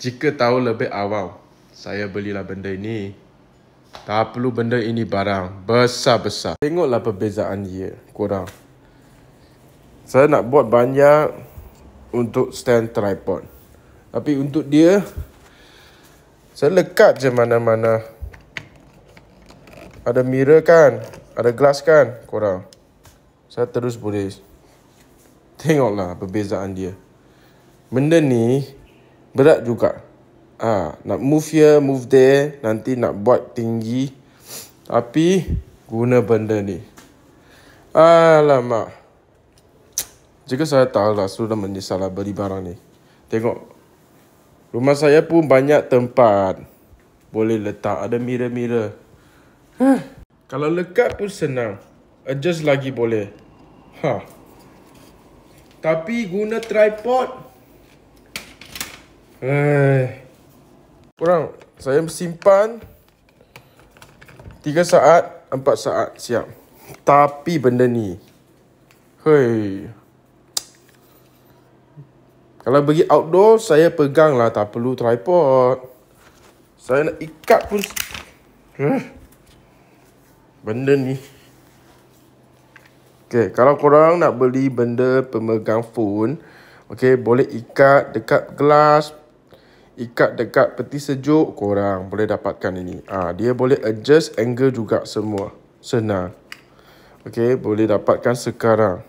Jika tahu lebih awal, saya belilah benda ini. Tak perlu benda ini barang besar-besar. Tengoklah perbezaan dia, korang. Saya nak buat banyak untuk stand tripod. Tapi untuk dia, saya lekat je mana-mana. Ada mirror kan? Ada glass kan, korang? Saya terus boleh. Tengoklah perbezaan dia. Benda ni berat juga. Nak move here, move there. Nanti nak buat tinggi. Tapi guna benda ni. Alamak. Jika saya tahu lah, sudah menyesal lah beli barang ni. Tengok. Rumah saya pun banyak tempat. Boleh letak. Ada mirror-mirror. Kalau lekat pun senang. Adjust lagi boleh. Tapi guna tripod. Korang, saya simpan 3 saat, 4 saat siap. Tapi benda ni, kalau pergi outdoor, saya pegang lah, tak perlu tripod. Saya nak ikat pun benda ni. Kalau korang nak beli benda pemegang phone, boleh ikat dekat gelas, ikat dekat peti sejuk, korang boleh dapatkan ini. Dia boleh adjust angle juga semua. Senang. Boleh dapatkan sekarang.